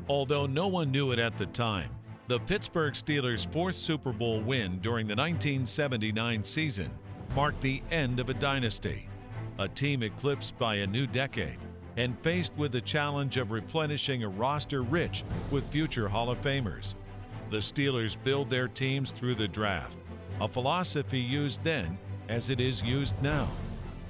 Although no one knew it at the time, the Pittsburgh Steelers' fourth Super Bowl win during the 1979 season marked the end of a dynasty, a team eclipsed by a new decade and faced with the challenge of replenishing a roster rich with future Hall of Famers. The Steelers build their teams through the draft, a philosophy used then as it is used now.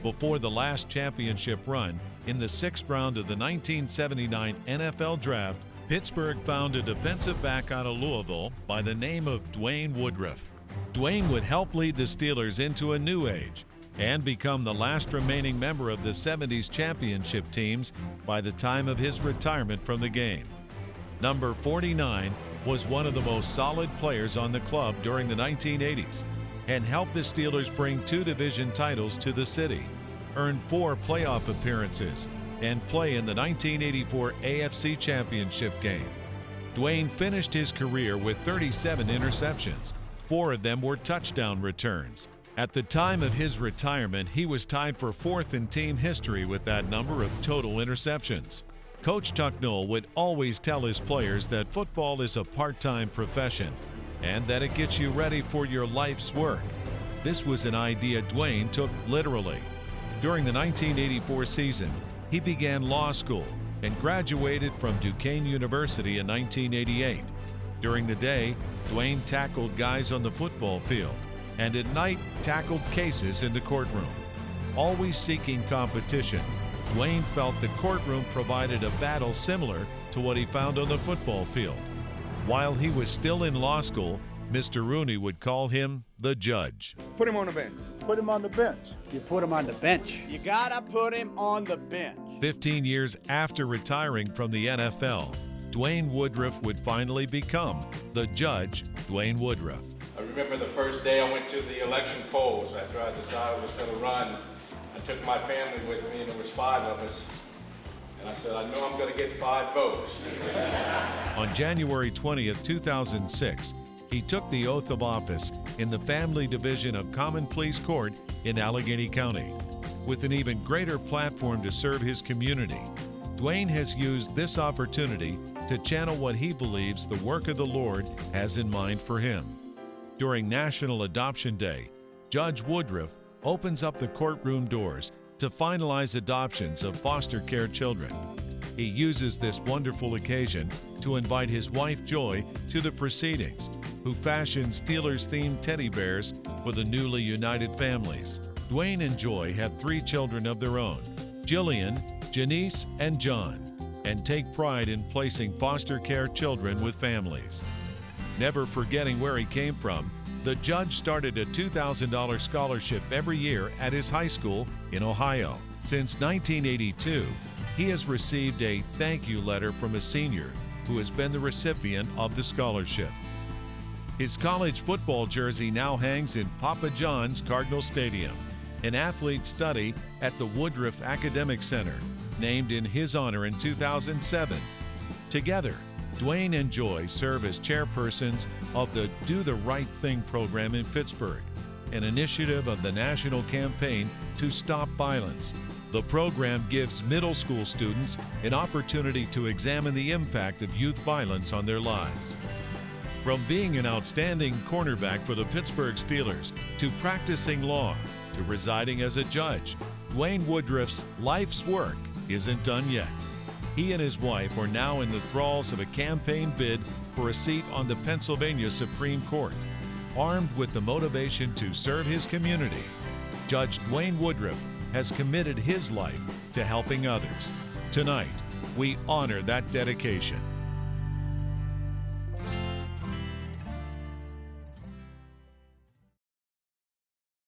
Before the last championship run, in the sixth round of the 1979 NFL Draft, Pittsburgh found a defensive back out of Louisville by the name of Dwayne Woodruff. Dwayne would help lead the Steelers into a new age and become the last remaining member of the 70s championship teams by the time of his retirement from the game. Number 49 was one of the most solid players on the club during the 1980s and helped the Steelers bring 2 division titles to the city, earn 4 playoff appearances, and play in the 1984 AFC Championship game. Dwayne finished his career with 37 interceptions. 4 of them were touchdown returns. At the time of his retirement, he was tied for 4th in team history with that number of total interceptions. Coach Chuck Noll would always tell his players that football is a part-time profession and that it gets you ready for your life's work. This was an idea Dwayne took literally. During the 1984 season, he began law school and graduated from Duquesne University in 1988. During the day, Dwayne tackled guys on the football field, and at night tackled cases in the courtroom. Always seeking competition, Dwayne felt the courtroom provided a battle similar to what he found on the football field. While he was still in law school, Mr. Rooney would call him the judge. Put him on the bench. Put him on the bench. You put him on the bench. You gotta put him on the bench. 15 years after retiring from the NFL, Dwayne Woodruff would finally become the judge, Dwayne Woodruff. I remember the first day I went to the election polls after I decided I was going to run. I took my family with me, and there was 5 of us. And I said, I know I'm going to get 5 votes. On January 20th, 2006, he took the oath of office in the Family Division of Common Pleas Court in Allegheny County. With an even greater platform to serve his community, Dwayne has used this opportunity to channel what he believes the work of the Lord has in mind for him. During National Adoption Day, Judge Woodruff opens up the courtroom doors to finalize adoptions of foster care children. He uses this wonderful occasion to invite his wife Joy to the proceedings, who fashioned Steelers-themed teddy bears for the newly united families. Dwayne and Joy have 3 children of their own, Jillian, Janice, and John, and take pride in placing foster care children with families. Never forgetting where he came from, the judge started a $2,000 scholarship every year at his high school in Ohio. Since 1982, he has received a thank you letter from a senior who has been the recipient of the scholarship. His college football jersey now hangs in Papa John's Cardinal Stadium, an athlete study at the Woodruff Academic Center, named in his honor in 2007. Together, Dwayne and Joy serve as chairpersons of the Do the Right Thing program in Pittsburgh, an initiative of the national campaign to stop violence. The program gives middle school students an opportunity to examine the impact of youth violence on their lives. From being an outstanding cornerback for the Pittsburgh Steelers to practicing law to residing as a judge, Dwayne Woodruff's life's work isn't done yet. He and his wife are now in the thralls of a campaign bid for a seat on the Pennsylvania Supreme Court. Armed with the motivation to serve his community, Judge Dwayne Woodruff has committed his life to helping others. Tonight, we honor that dedication.